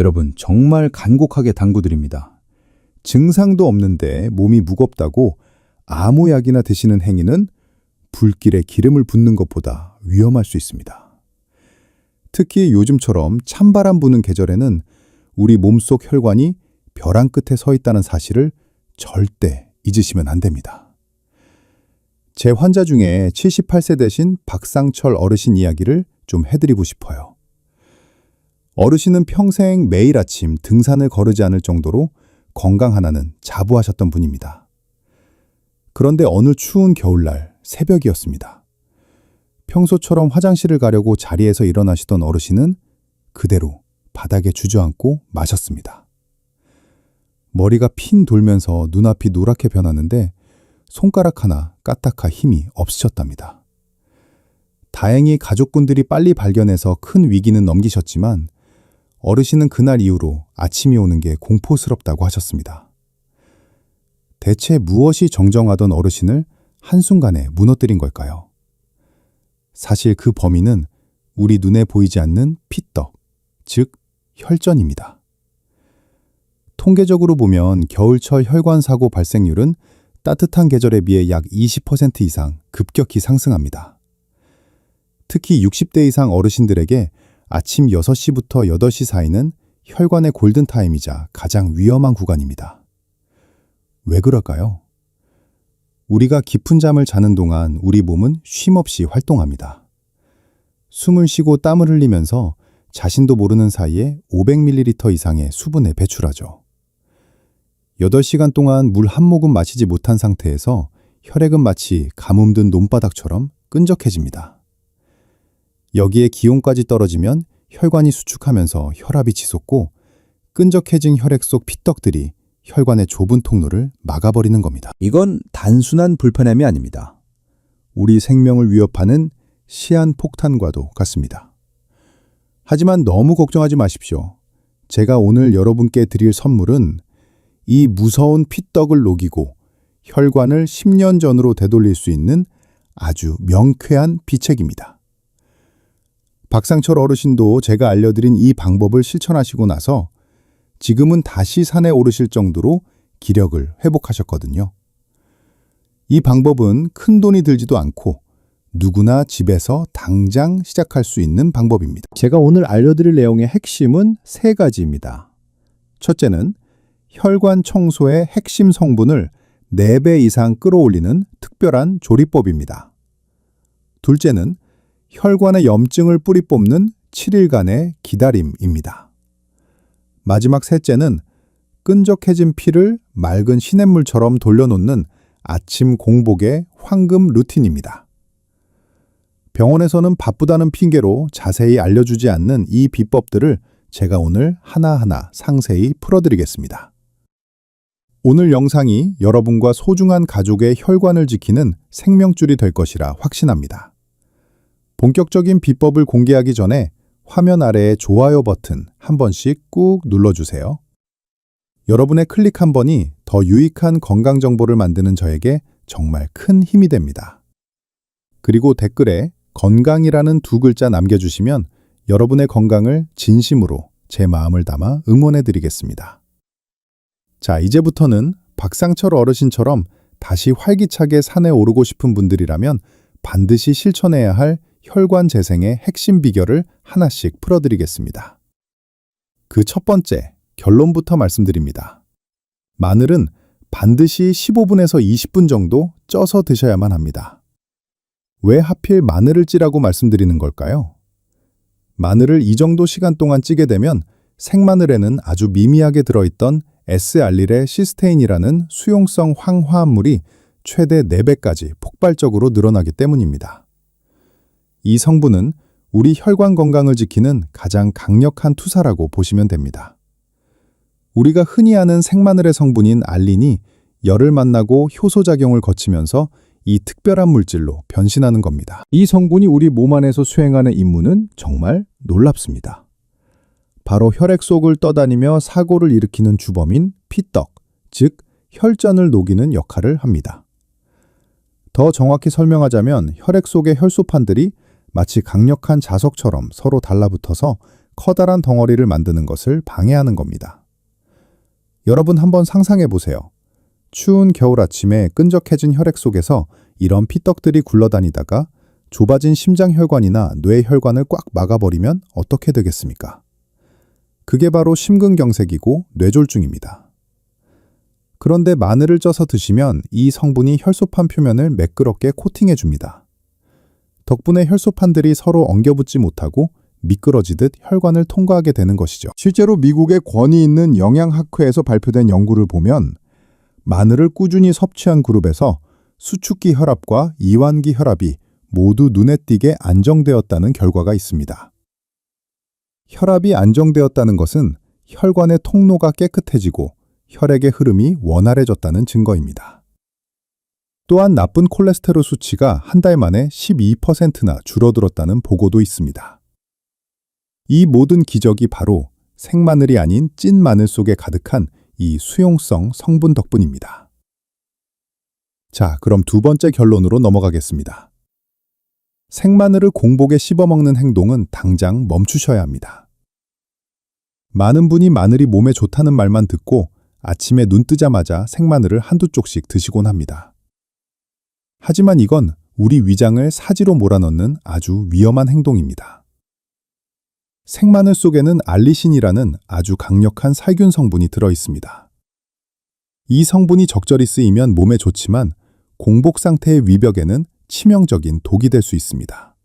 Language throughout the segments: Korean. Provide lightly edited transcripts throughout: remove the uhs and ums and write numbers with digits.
여러분, 정말 간곡하게 당부드립니다. 증상도 없는데 몸이 무겁다고 아무 약이나 드시는 행위는 불길에 기름을 붓는 것보다 위험할 수 있습니다. 특히 요즘처럼 찬바람 부는 계절에는 우리 몸속 혈관이 벼랑 끝에 서 있다는 사실을 절대 잊으시면 안 됩니다. 제 환자 중에 78세 되신 박상철 어르신 이야기를 좀 해드리고 싶어요. 어르신은 평생 매일 아침 등산을 거르지 않을 정도로 건강 하나는 자부하셨던 분입니다. 그런데 어느 추운 겨울날 새벽이었습니다. 평소처럼 화장실을 가려고 자리에서 일어나시던 어르신은 그대로 바닥에 주저앉고 마셨습니다. 머리가 핀 돌면서 눈앞이 노랗게 변하는데 손가락 하나 까딱할 힘이 없으셨답니다. 다행히 가족분들이 빨리 발견해서 큰 위기는 넘기셨지만 어르신은 그날 이후로 아침이 오는 게 공포스럽다고 하셨습니다. 대체 무엇이 정정하던 어르신을 한순간에 무너뜨린 걸까요? 사실 그 범인은 우리 눈에 보이지 않는 피떡, 즉 혈전입니다. 통계적으로 보면 겨울철 혈관 사고 발생률은 따뜻한 계절에 비해 약 20% 이상 급격히 상승합니다. 특히 60대 이상 어르신들에게 아침 6시부터 8시 사이는 혈관의 골든타임이자 가장 위험한 구간입니다. 왜 그럴까요? 우리가 깊은 잠을 자는 동안 우리 몸은 쉼없이 활동합니다. 숨을 쉬고 땀을 흘리면서 자신도 모르는 사이에 500ml 이상의 수분을 배출하죠. 8시간 동안 물 한 모금 마시지 못한 상태에서 혈액은 마치 가뭄든 논바닥처럼 끈적해집니다. 여기에 기온까지 떨어지면 혈관이 수축하면서 혈압이 치솟고 끈적해진 혈액 속 피떡들이 혈관의 좁은 통로를 막아버리는 겁니다. 이건 단순한 불편함이 아닙니다. 우리 생명을 위협하는 시한폭탄과도 같습니다. 하지만 너무 걱정하지 마십시오. 제가 오늘 여러분께 드릴 선물은 이 무서운 피떡을 녹이고 혈관을 10년 전으로 되돌릴 수 있는 아주 명쾌한 비책입니다. 박상철 어르신도 제가 알려드린 이 방법을 실천하시고 나서 지금은 다시 산에 오르실 정도로 기력을 회복하셨거든요. 이 방법은 큰 돈이 들지도 않고 누구나 집에서 당장 시작할 수 있는 방법입니다. 제가 오늘 알려드릴 내용의 핵심은 3가지입니다. 첫째는 혈관 청소의 핵심 성분을 4배 이상 끌어올리는 특별한 조리법입니다. 둘째는 혈관의 염증을 뿌리 뽑는 7일간의 기다림입니다. 마지막 셋째는 끈적해진 피를 맑은 시냇물처럼 돌려놓는 아침 공복의 황금 루틴입니다. 병원에서는 바쁘다는 핑계로 자세히 알려주지 않는 이 비법들을 제가 오늘 하나하나 상세히 풀어드리겠습니다. 오늘 영상이 여러분과 소중한 가족의 혈관을 지키는 생명줄이 될 것이라 확신합니다. 본격적인 비법을 공개하기 전에 화면 아래의 좋아요 버튼 한 번씩 꾹 눌러주세요. 여러분의 클릭 한 번이 더 유익한 건강 정보를 만드는 저에게 정말 큰 힘이 됩니다. 그리고 댓글에 건강이라는 2글자 남겨주시면 여러분의 건강을 진심으로 제 마음을 담아 응원해드리겠습니다. 자, 이제부터는 박상철 어르신처럼 다시 활기차게 산에 오르고 싶은 분들이라면 반드시 실천해야 할 혈관 재생의 핵심 비결을 하나씩 풀어드리겠습니다. 그 첫 번째, 결론부터 말씀드립니다. 마늘은 반드시 15분에서 20분 정도 쪄서 드셔야만 합니다. 왜 하필 마늘을 찌라고 말씀드리는 걸까요? 마늘을 이 정도 시간 동안 찌게 되면 생마늘에는 아주 미미하게 들어있던 S알릴의 시스테인이라는 수용성 황화합물이 최대 4배까지 폭발적으로 늘어나기 때문입니다. 이 성분은 우리 혈관 건강을 지키는 가장 강력한 투사라고 보시면 됩니다. 우리가 흔히 아는 생마늘의 성분인 알린이 열을 만나고 효소작용을 거치면서 이 특별한 물질로 변신하는 겁니다. 이 성분이 우리 몸 안에서 수행하는 임무는 정말 놀랍습니다. 바로 혈액 속을 떠다니며 사고를 일으키는 주범인 피떡, 즉 혈전을 녹이는 역할을 합니다. 더 정확히 설명하자면 혈액 속의 혈소판들이 마치 강력한 자석처럼 서로 달라붙어서 커다란 덩어리를 만드는 것을 방해하는 겁니다. 여러분 한번 상상해 보세요. 추운 겨울 아침에 끈적해진 혈액 속에서 이런 피떡들이 굴러다니다가 좁아진 심장혈관이나 뇌혈관을 꽉 막아버리면 어떻게 되겠습니까? 그게 바로 심근경색이고 뇌졸중입니다. 그런데 마늘을 쪄서 드시면 이 성분이 혈소판 표면을 매끄럽게 코팅해줍니다. 덕분에 혈소판들이 서로 엉겨붙지 못하고 미끄러지듯 혈관을 통과하게 되는 것이죠. 실제로 미국의 권위 있는 영양학회에서 발표된 연구를 보면 마늘을 꾸준히 섭취한 그룹에서 수축기 혈압과 이완기 혈압이 모두 눈에 띄게 안정되었다는 결과가 있습니다. 혈압이 안정되었다는 것은 혈관의 통로가 깨끗해지고 혈액의 흐름이 원활해졌다는 증거입니다. 또한 나쁜 콜레스테롤 수치가 한 달 만에 12%나 줄어들었다는 보고도 있습니다. 이 모든 기적이 바로 생마늘이 아닌 찐 마늘 속에 가득한 이 수용성 성분 덕분입니다. 자, 그럼 두 번째 결론으로 넘어가겠습니다. 생마늘을 공복에 씹어먹는 행동은 당장 멈추셔야 합니다. 많은 분이 마늘이 몸에 좋다는 말만 듣고 아침에 눈 뜨자마자 생마늘을 한두 쪽씩 드시곤 합니다. 하지만 이건 우리 위장을 사지로 몰아넣는 아주 위험한 행동입니다. 생마늘 속에는 알리신이라는 아주 강력한 살균 성분이 들어 있습니다. 이 성분이 적절히 쓰이면 몸에 좋지만 공복 상태의 위벽에는 치명적인 독이 될 수 있습니다.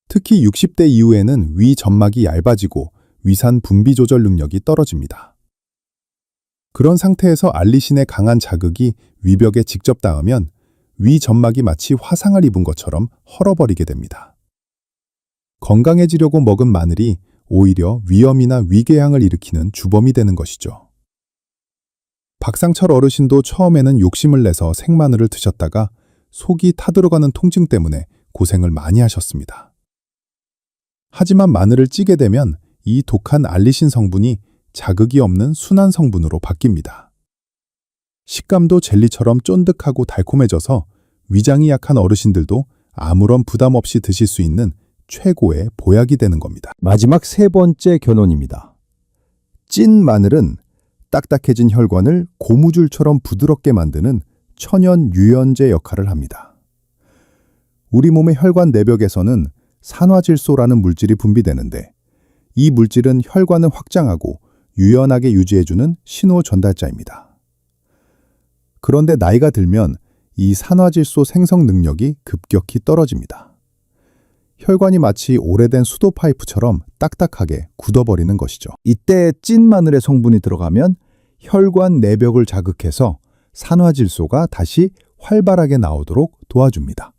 특히 60대 이후에는 위 점막이 얇아지고 위산 분비 조절 능력이 떨어집니다. 그런 상태에서 알리신의 강한 자극이 위벽에 직접 닿으면 위 점막이 마치 화상을 입은 것처럼 헐어버리게 됩니다. 건강해지려고 먹은 마늘이 오히려 위염이나 위궤양을 일으키는 주범이 되는 것이죠. 박상철 어르신도 처음에는 욕심을 내서 생마늘을 드셨다가 속이 타들어가는 통증 때문에 고생을 많이 하셨습니다. 하지만 마늘을 찌게 되면 이 독한 알리신 성분이 자극이 없는 순한 성분으로 바뀝니다. 식감도 젤리처럼 쫀득하고 달콤해져서 위장이 약한 어르신들도 아무런 부담 없이 드실 수 있는 최고의 보약이 되는 겁니다. 마지막 세 번째 견원입니다. 찐 마늘은 딱딱해진 혈관을 고무줄처럼 부드럽게 만드는 천연 유연제 역할을 합니다. 우리 몸의 혈관 내벽에서는 산화질소라는 물질이 분비되는데 이 물질은 혈관을 확장하고 유연하게 유지해주는 신호 전달자입니다. 그런데 나이가 들면 이 산화질소 생성 능력이 급격히 떨어집니다. 혈관이 마치 오래된 수도 파이프처럼 딱딱하게 굳어버리는 것이죠. 이때 찐 마늘의 성분이 들어가면 혈관 내벽을 자극해서 산화질소가 다시 활발하게 나오도록 도와줍니다.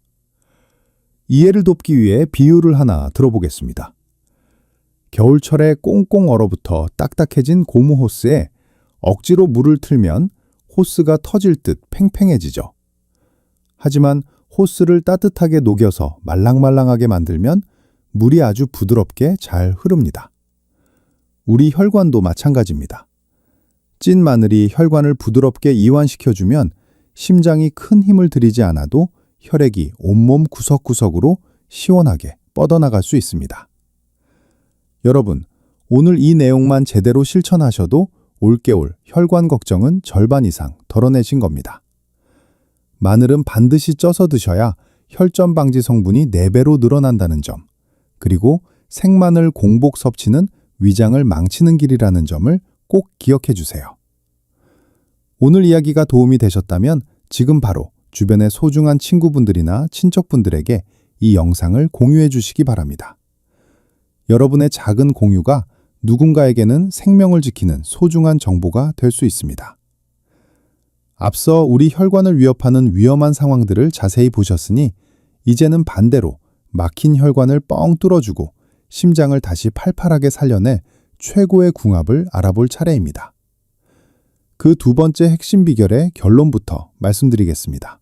이해를 돕기 위해 비유를 하나 들어보겠습니다. 겨울철에 꽁꽁 얼어붙어 딱딱해진 고무 호스에 억지로 물을 틀면 호스가 터질 듯 팽팽해지죠. 하지만 호스를 따뜻하게 녹여서 말랑말랑하게 만들면 물이 아주 부드럽게 잘 흐릅니다. 우리 혈관도 마찬가지입니다. 찐 마늘이 혈관을 부드럽게 이완시켜주면 심장이 큰 힘을 들이지 않아도 혈액이 온몸 구석구석으로 시원하게 뻗어나갈 수 있습니다. 여러분, 오늘 이 내용만 제대로 실천하셔도 올겨울 혈관 걱정은 절반 이상 덜어내신 겁니다. 마늘은 반드시 쪄서 드셔야 혈전 방지 성분이 4배로 늘어난다는 점, 그리고 생마늘 공복 섭취는 위장을 망치는 길이라는 점을 꼭 기억해 주세요. 오늘 이야기가 도움이 되셨다면 지금 바로 주변의 소중한 친구분들이나 친척분들에게 이 영상을 공유해 주시기 바랍니다. 여러분의 작은 공유가 누군가에게는 생명을 지키는 소중한 정보가 될 수 있습니다. 앞서 우리 혈관을 위협하는 위험한 상황들을 자세히 보셨으니 이제는 반대로 막힌 혈관을 뻥 뚫어주고 심장을 다시 팔팔하게 살려내 최고의 궁합을 알아볼 차례입니다. 그 두 번째 핵심 비결의 결론부터 말씀드리겠습니다.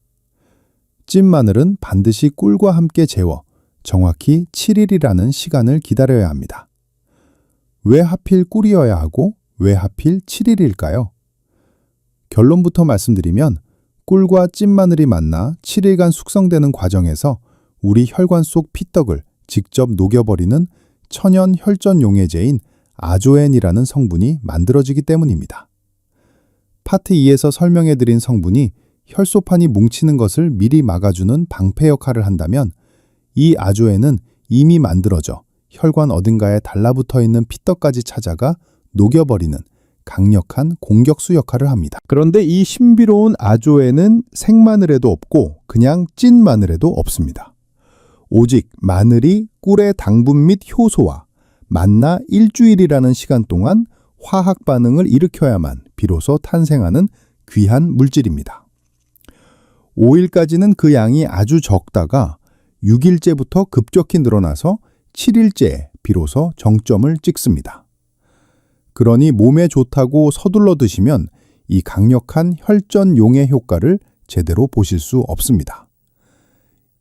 찐 마늘은 반드시 꿀과 함께 재워 정확히 7일이라는 시간을 기다려야 합니다. 왜 하필 꿀이어야 하고 왜 하필 7일일까요? 결론부터 말씀드리면 꿀과 찐 마늘이 만나 7일간 숙성되는 과정에서 우리 혈관 속 피떡을 직접 녹여버리는 천연 혈전 용해제인 아조엔이라는 성분이 만들어지기 때문입니다. 파트 2에서 설명해드린 성분이 혈소판이 뭉치는 것을 미리 막아주는 방패 역할을 한다면 이 아조엔은 이미 만들어져 혈관 어딘가에 달라붙어 있는 피떡까지 찾아가 녹여버리는 강력한 공격수 역할을 합니다. 그런데 이 신비로운 아조엔은 생마늘에도 없고 그냥 찐 마늘에도 없습니다. 오직 마늘이 꿀의 당분 및 효소와 만나 일주일이라는 시간 동안 화학 반응을 일으켜야만 비로소 탄생하는 귀한 물질입니다. 5일까지는 그 양이 아주 적다가 6일째부터 급격히 늘어나서 7일째에 비로소 정점을 찍습니다. 그러니 몸에 좋다고 서둘러 드시면 이 강력한 혈전 용해 효과를 제대로 보실 수 없습니다.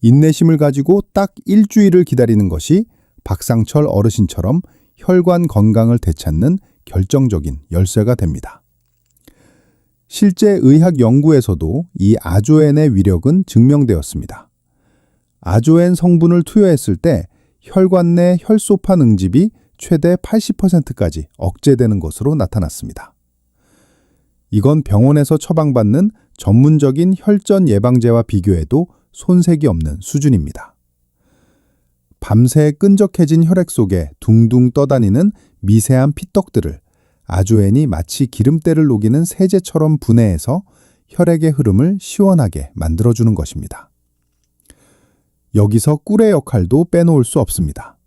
인내심을 가지고 딱 일주일을 기다리는 것이 박상철 어르신처럼 혈관 건강을 되찾는 결정적인 열쇠가 됩니다. 실제 의학 연구에서도 이 아조엔의 위력은 증명되었습니다. 아조엔 성분을 투여했을 때 혈관 내 혈소판 응집이 최대 80%까지 억제되는 것으로 나타났습니다. 이건 병원에서 처방받는 전문적인 혈전 예방제와 비교해도 손색이 없는 수준입니다. 밤새 끈적해진 혈액 속에 둥둥 떠다니는 미세한 피떡들을 아조엔이 마치 기름때를 녹이는 세제처럼 분해해서 혈액의 흐름을 시원하게 만들어주는 것입니다. 여기서 꿀의 역할도 빼놓을 수 없습니다.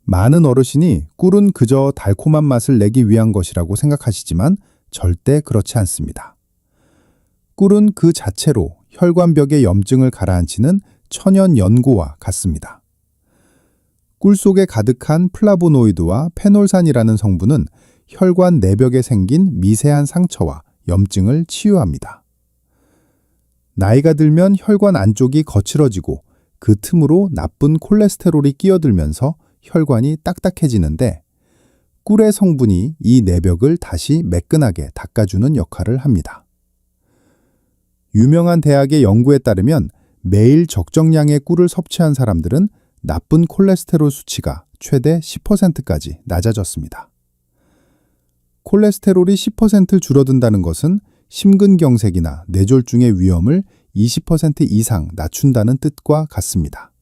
많은 어르신이 꿀은 그저 달콤한 맛을 내기 위한 것이라고 생각하시지만 절대 그렇지 않습니다. 꿀은 그 자체로 혈관벽의 염증을 가라앉히는 천연 연고와 같습니다. 꿀 속에 가득한 플라보노이드와 페놀산이라는 성분은 혈관 내벽에 생긴 미세한 상처와 염증을 치유합니다. 나이가 들면 혈관 안쪽이 거칠어지고 그 틈으로 나쁜 콜레스테롤이 끼어들면서 혈관이 딱딱해지는데 꿀의 성분이 이 내벽을 다시 매끈하게 닦아주는 역할을 합니다. 유명한 대학의 연구에 따르면 매일 적정량의 꿀을 섭취한 사람들은 나쁜 콜레스테롤 수치가 최대 10%까지 낮아졌습니다. 콜레스테롤이 10% 줄어든다는 것은 심근경색이나 뇌졸중의 위험을 20% 이상 낮춘다는 뜻과 같습니다.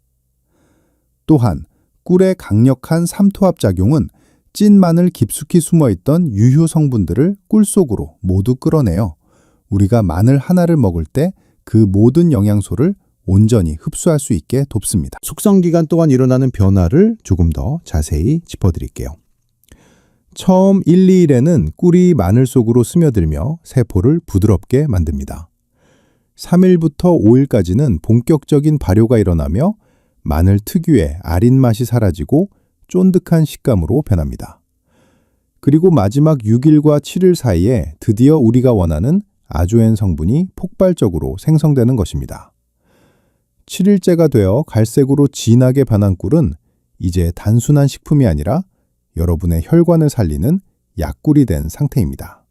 또한 꿀의 강력한 삼투압 작용은 찐 마늘 깊숙이 숨어있던 유효 성분들을 꿀 속으로 모두 끌어내어 우리가 마늘 하나를 먹을 때 그 모든 영양소를 온전히 흡수할 수 있게 돕습니다. 숙성 기간 동안 일어나는 변화를 조금 더 자세히 짚어드릴게요. 처음 1, 2일에는 꿀이 마늘 속으로 스며들며 세포를 부드럽게 만듭니다. 3일부터 5일까지는 본격적인 발효가 일어나며 마늘 특유의 아린 맛이 사라지고 쫀득한 식감으로 변합니다. 그리고 마지막 6일과 7일 사이에 드디어 우리가 원하는 아조엔 성분이 폭발적으로 생성되는 것입니다. 7일째가 되어 갈색으로 진하게 변한 꿀은 이제 단순한 식품이 아니라 여러분의 혈관을 살리는 약꿀이 된 상태입니다.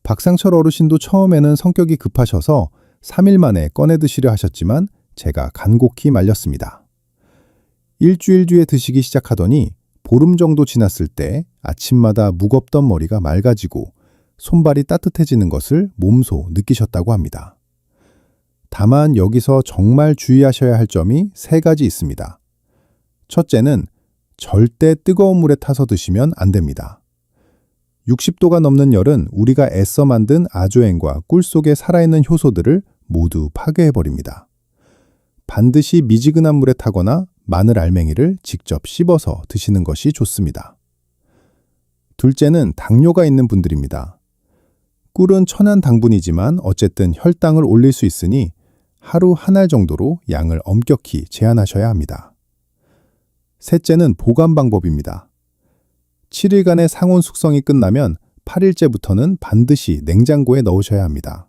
박상철 어르신도 처음에는 성격이 급하셔서 3일 만에 꺼내 드시려 하셨지만 제가 간곡히 말렸습니다. 일주일 뒤에 드시기 시작하더니 보름 정도 지났을 때 아침마다 무겁던 머리가 맑아지고 손발이 따뜻해지는 것을 몸소 느끼셨다고 합니다. 다만 여기서 정말 주의하셔야 할 점이 3가지 있습니다. 첫째는 절대 뜨거운 물에 타서 드시면 안 됩니다. 60도가 넘는 열은 우리가 애써 만든 아조엔과 꿀 속에 살아있는 효소들을 모두 파괴해버립니다. 반드시 미지근한 물에 타거나 마늘 알맹이를 직접 씹어서 드시는 것이 좋습니다. 둘째는 당뇨가 있는 분들입니다. 꿀은 천연 당분이지만 어쨌든 혈당을 올릴 수 있으니 하루 한 알 정도로 양을 엄격히 제한하셔야 합니다. 셋째는 보관 방법입니다. 7일간의 상온 숙성이 끝나면 8일째부터는 반드시 냉장고에 넣으셔야 합니다.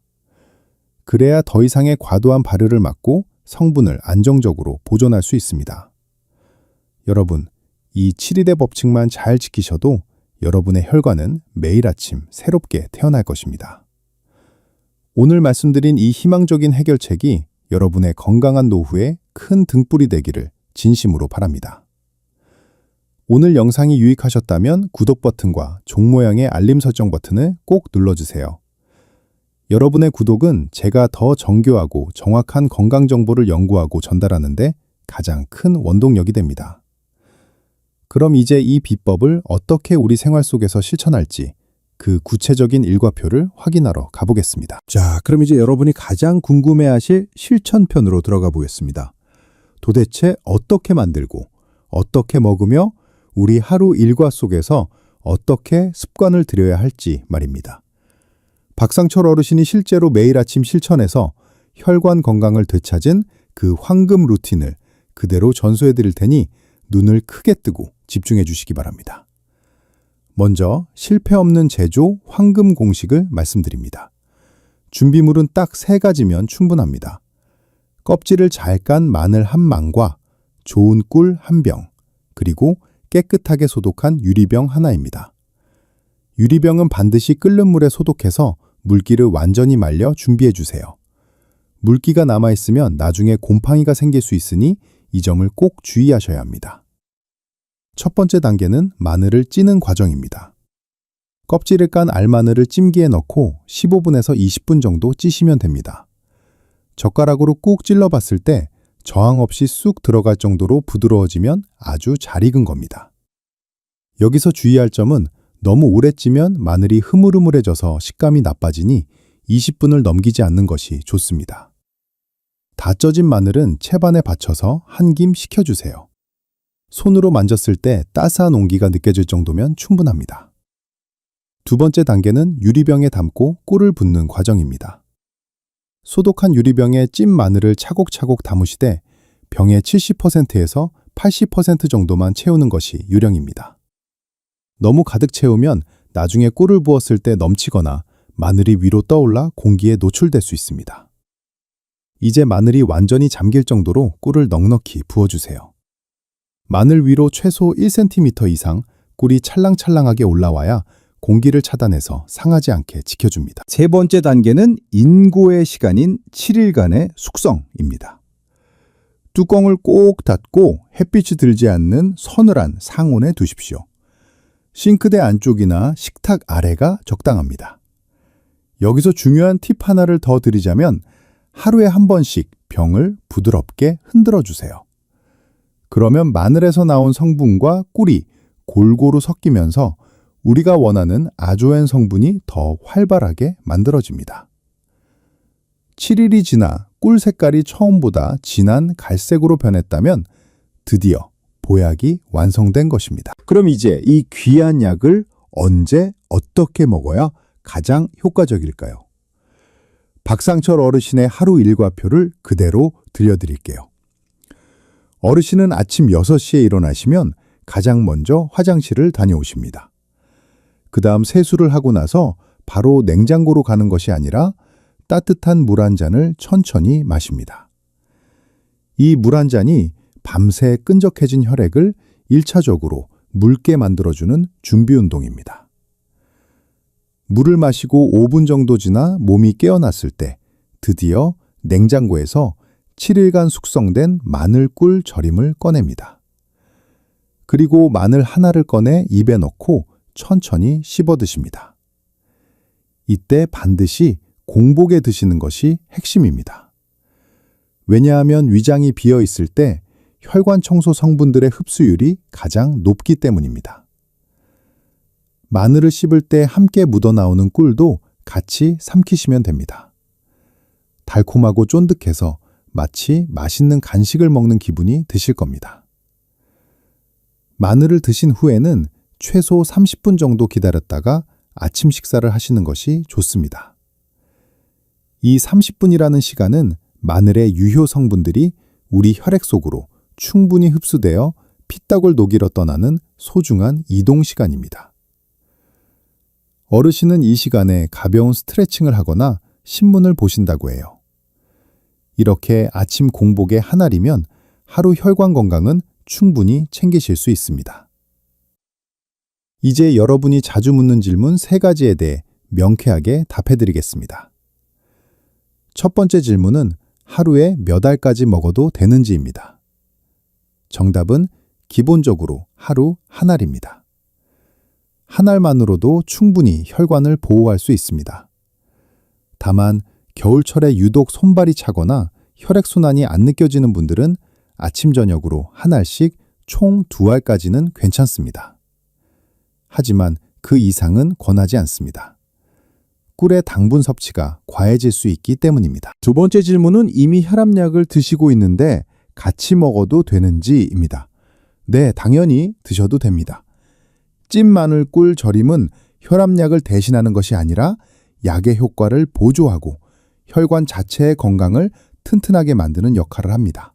그래야 더 이상의 과도한 발효를 막고 성분을 안정적으로 보존할 수 있습니다. 여러분, 이 7일의 법칙만 잘 지키셔도 여러분의 혈관은 매일 아침 새롭게 태어날 것입니다. 오늘 말씀드린 이 희망적인 해결책이 여러분의 건강한 노후에 큰 등불이 되기를 진심으로 바랍니다. 오늘 영상이 유익하셨다면 구독 버튼과 종 모양의 알림 설정 버튼을 꼭 눌러주세요. 여러분의 구독은 제가 더 정교하고 정확한 건강 정보를 연구하고 전달하는데 가장 큰 원동력이 됩니다. 그럼 이제 이 비법을 어떻게 우리 생활 속에서 실천할지 그 구체적인 일과표를 확인하러 가보겠습니다. 자, 그럼 이제 여러분이 가장 궁금해하실 실천편으로 들어가 보겠습니다. 도대체 어떻게 만들고 어떻게 먹으며 우리 하루 일과 속에서 어떻게 습관을 들여야 할지 말입니다. 박상철 어르신이 실제로 매일 아침 실천해서 혈관 건강을 되찾은 그 황금 루틴을 그대로 전수해 드릴 테니 눈을 크게 뜨고 집중해 주시기 바랍니다. 먼저 실패 없는 제조 황금 공식을 말씀드립니다. 준비물은 딱 3가지면 충분합니다. 껍질을 잘 깐 마늘 1망과 좋은 꿀 1병, 그리고 깨끗하게 소독한 유리병 하나입니다. 유리병은 반드시 끓는 물에 소독해서 물기를 완전히 말려 준비해 주세요. 물기가 남아있으면 나중에 곰팡이가 생길 수 있으니 이 점을 꼭 주의하셔야 합니다. 첫 번째 단계는 마늘을 찌는 과정입니다. 껍질을 깐 알마늘을 찜기에 넣고 15분에서 20분 정도 찌시면 됩니다. 젓가락으로 꾹 찔러봤을 때 저항 없이 쑥 들어갈 정도로 부드러워지면 아주 잘 익은 겁니다. 여기서 주의할 점은 너무 오래 찌면 마늘이 흐물흐물해져서 식감이 나빠지니 20분을 넘기지 않는 것이 좋습니다. 다 쪄진 마늘은 채반에 받쳐서 한 김 식혀주세요. 손으로 만졌을 때 따스한 온기가 느껴질 정도면 충분합니다. 두 번째 단계는 유리병에 담고 꿀을 붓는 과정입니다. 소독한 유리병에 찐 마늘을 차곡차곡 담으시되 병의 70%에서 80% 정도만 채우는 것이 요령입니다. 너무 가득 채우면 나중에 꿀을 부었을 때 넘치거나 마늘이 위로 떠올라 공기에 노출될 수 있습니다. 이제 마늘이 완전히 잠길 정도로 꿀을 넉넉히 부어주세요. 마늘 위로 최소 1cm 이상 꿀이 찰랑찰랑하게 올라와야 공기를 차단해서 상하지 않게 지켜줍니다. 세 번째 단계는 인고의 시간인 7일간의 숙성입니다. 뚜껑을 꼭 닫고 햇빛이 들지 않는 서늘한 상온에 두십시오. 싱크대 안쪽이나 식탁 아래가 적당합니다. 여기서 중요한 팁 하나를 더 드리자면 하루에 한 번씩 병을 부드럽게 흔들어 주세요. 그러면 마늘에서 나온 성분과 꿀이 골고루 섞이면서 우리가 원하는 아조엔 성분이 더 활발하게 만들어집니다. 7일이 지나 꿀 색깔이 처음보다 진한 갈색으로 변했다면 드디어 보약이 완성된 것입니다. 그럼 이제 이 귀한 약을 언제 어떻게 먹어야 가장 효과적일까요? 박상철 어르신의 하루 일과표를 그대로 들려드릴게요. 어르신은 아침 6시에 일어나시면 가장 먼저 화장실을 다녀오십니다. 그 다음 세수를 하고 나서 바로 냉장고로 가는 것이 아니라 따뜻한 물 한 잔을 천천히 마십니다. 이 물 한 잔이 밤새 끈적해진 혈액을 1차적으로 묽게 만들어주는 준비 운동입니다. 물을 마시고 5분 정도 지나 몸이 깨어났을 때 드디어 냉장고에서 7일간 숙성된 마늘꿀 절임을 꺼냅니다. 그리고 마늘 하나를 꺼내 입에 넣고 천천히 씹어 드십니다. 이때 반드시 공복에 드시는 것이 핵심입니다. 왜냐하면 위장이 비어 있을 때 혈관 청소 성분들의 흡수율이 가장 높기 때문입니다. 마늘을 씹을 때 함께 묻어나오는 꿀도 같이 삼키시면 됩니다. 달콤하고 쫀득해서 마치 맛있는 간식을 먹는 기분이 드실 겁니다. 마늘을 드신 후에는 최소 30분 정도 기다렸다가 아침 식사를 하시는 것이 좋습니다. 이 30분이라는 시간은 마늘의 유효 성분들이 우리 혈액 속으로 충분히 흡수되어 피떡을 녹이러 떠나는 소중한 이동 시간입니다. 어르신은 이 시간에 가벼운 스트레칭을 하거나 신문을 보신다고 해요. 이렇게 아침 공복에 한 알이면 하루 혈관 건강은 충분히 챙기실 수 있습니다. 이제 여러분이 자주 묻는 질문 3가지에 대해 명쾌하게 답해드리겠습니다. 첫 번째 질문은 하루에 몇 알까지 먹어도 되는지입니다. 정답은 기본적으로 하루 한 알입니다. 한 알만으로도 충분히 혈관을 보호할 수 있습니다. 다만 겨울철에 유독 손발이 차거나 혈액순환이 안 느껴지는 분들은 아침 저녁으로 한 알씩 총 2알까지는 괜찮습니다. 하지만 그 이상은 권하지 않습니다. 꿀의 당분 섭취가 과해질 수 있기 때문입니다. 두 번째 질문은 이미 혈압약을 드시고 있는데 같이 먹어도 되는지입니다. 네, 당연히 드셔도 됩니다. 찐 마늘 꿀 절임은 혈압약을 대신하는 것이 아니라 약의 효과를 보조하고 혈관 자체의 건강을 튼튼하게 만드는 역할을 합니다.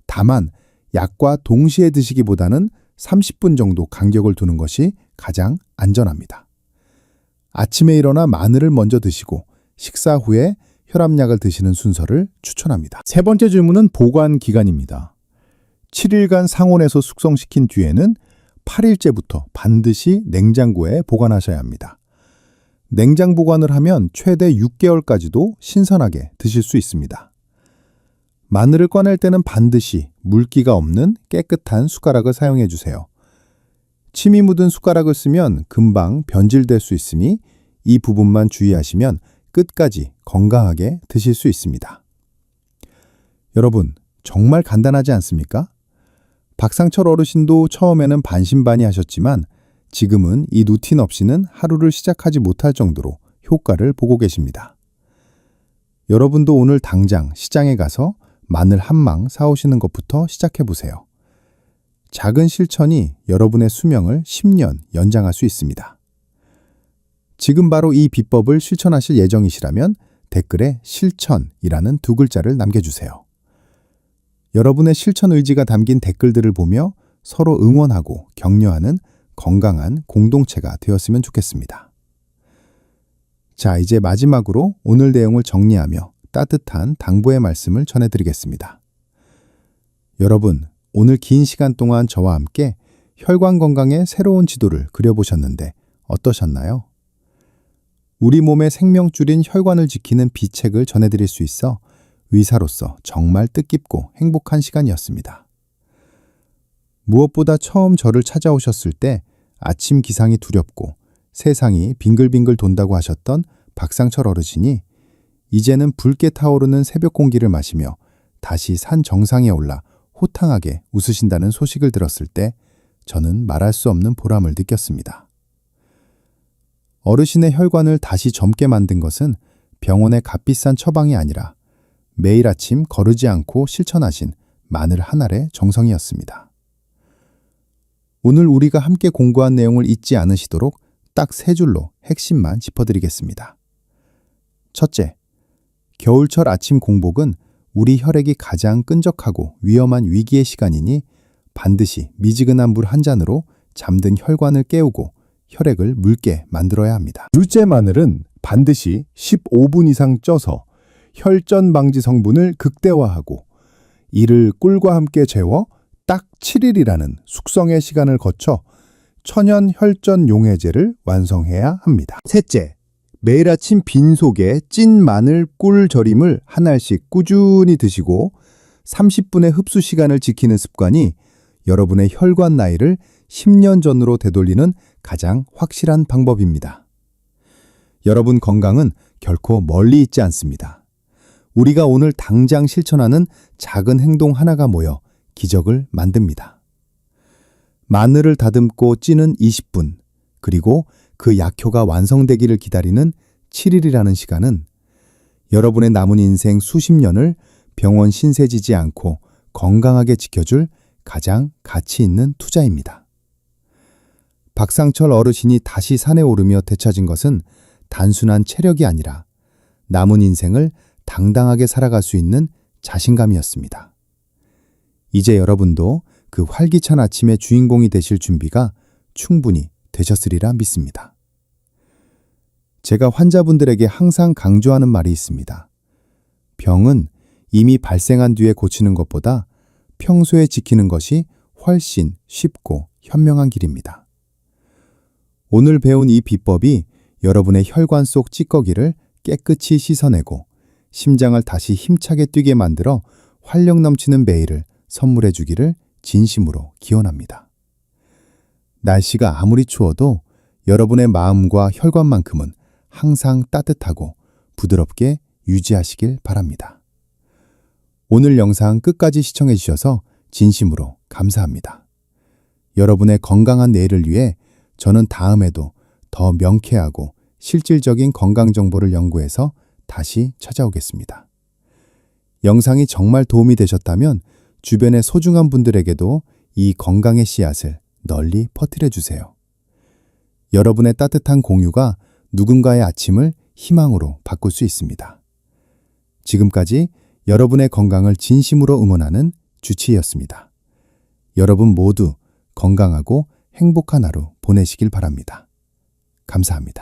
다만 약과 동시에 드시기보다는 30분 정도 간격을 두는 것이 가장 안전합니다. 아침에 일어나 마늘을 먼저 드시고 식사 후에 혈압약을 드시는 순서를 추천합니다. 세 번째 질문은 보관 기간입니다. 7일간 상온에서 숙성시킨 뒤에는 8일째부터 반드시 냉장고에 보관하셔야 합니다. 냉장 보관을 하면 최대 6개월까지도 신선하게 드실 수 있습니다. 마늘을 꺼낼 때는 반드시 물기가 없는 깨끗한 숟가락을 사용해 주세요. 침이 묻은 숟가락을 쓰면 금방 변질될 수 있으니 이 부분만 주의하시면 끝까지 건강하게 드실 수 있습니다. 여러분, 정말 간단하지 않습니까? 박상철 어르신도 처음에는 반신반의하셨지만 지금은 이 루틴 없이는 하루를 시작하지 못할 정도로 효과를 보고 계십니다. 여러분도 오늘 당장 시장에 가서 마늘 한 망 사오시는 것부터 시작해 보세요. 작은 실천이 여러분의 수명을 10년 연장할 수 있습니다. 지금 바로 이 비법을 실천하실 예정이시라면 댓글에 실천이라는 2글자를 남겨주세요. 여러분의 실천 의지가 담긴 댓글들을 보며 서로 응원하고 격려하는 건강한 공동체가 되었으면 좋겠습니다. 자, 이제 마지막으로 오늘 내용을 정리하며 따뜻한 당부의 말씀을 전해드리겠습니다. 여러분, 오늘 긴 시간 동안 저와 함께 혈관 건강의 새로운 지도를 그려보셨는데 어떠셨나요? 우리 몸의 생명줄인 혈관을 지키는 비책을 전해드릴 수 있어 의사로서 정말 뜻깊고 행복한 시간이었습니다. 무엇보다 처음 저를 찾아오셨을 때 아침 기상이 두렵고 세상이 빙글빙글 돈다고 하셨던 박상철 어르신이 이제는 붉게 타오르는 새벽 공기를 마시며 다시 산 정상에 올라 호탕하게 웃으신다는 소식을 들었을 때 저는 말할 수 없는 보람을 느꼈습니다. 어르신의 혈관을 다시 젊게 만든 것은 병원의 값비싼 처방이 아니라 매일 아침 거르지 않고 실천하신 마늘 한 알의 정성이었습니다. 오늘 우리가 함께 공부한 내용을 잊지 않으시도록 딱 3줄로 핵심만 짚어드리겠습니다. 첫째, 겨울철 아침 공복은 우리 혈액이 가장 끈적하고 위험한 위기의 시간이니 반드시 미지근한 물 한 잔으로 잠든 혈관을 깨우고 혈액을 묽게 만들어야 합니다. 둘째, 마늘은 반드시 15분 이상 쪄서 혈전 방지 성분을 극대화하고 이를 꿀과 함께 재워 딱 7일이라는 숙성의 시간을 거쳐 천연 혈전 용해제를 완성해야 합니다. 셋째, 매일 아침 빈속에 찐 마늘 꿀 절임을 한 알씩 꾸준히 드시고 30분의 흡수 시간을 지키는 습관이 여러분의 혈관 나이를 10년 전으로 되돌리는 가장 확실한 방법입니다. 여러분 건강은 결코 멀리 있지 않습니다. 우리가 오늘 당장 실천하는 작은 행동 하나가 모여 기적을 만듭니다. 마늘을 다듬고 찌는 20분, 그리고 그 약효가 완성되기를 기다리는 7일이라는 시간은 여러분의 남은 인생 수십 년을 병원 신세지지 않고 건강하게 지켜줄 가장 가치 있는 투자입니다. 박상철 어르신이 다시 산에 오르며 되찾은 것은 단순한 체력이 아니라 남은 인생을 당당하게 살아갈 수 있는 자신감이었습니다. 이제 여러분도 그 활기찬 아침의 주인공이 되실 준비가 충분히 되셨으리라 믿습니다. 제가 환자분들에게 항상 강조하는 말이 있습니다. 병은 이미 발생한 뒤에 고치는 것보다 평소에 지키는 것이 훨씬 쉽고 현명한 길입니다. 오늘 배운 이 비법이 여러분의 혈관 속 찌꺼기를 깨끗이 씻어내고 심장을 다시 힘차게 뛰게 만들어 활력 넘치는 매일을 선물해 주기를 진심으로 기원합니다. 날씨가 아무리 추워도 여러분의 마음과 혈관만큼은 항상 따뜻하고 부드럽게 유지하시길 바랍니다. 오늘 영상 끝까지 시청해 주셔서 진심으로 감사합니다. 여러분의 건강한 내일을 위해 저는 다음에도 더 명쾌하고 실질적인 건강 정보를 연구해서 다시 찾아오겠습니다. 영상이 정말 도움이 되셨다면 주변의 소중한 분들에게도 이 건강의 씨앗을 널리 퍼뜨려 주세요. 여러분의 따뜻한 공유가 누군가의 아침을 희망으로 바꿀 수 있습니다. 지금까지 여러분의 건강을 진심으로 응원하는 주치의였습니다. 여러분 모두 건강하고 행복한 하루 보내시길 바랍니다. 감사합니다.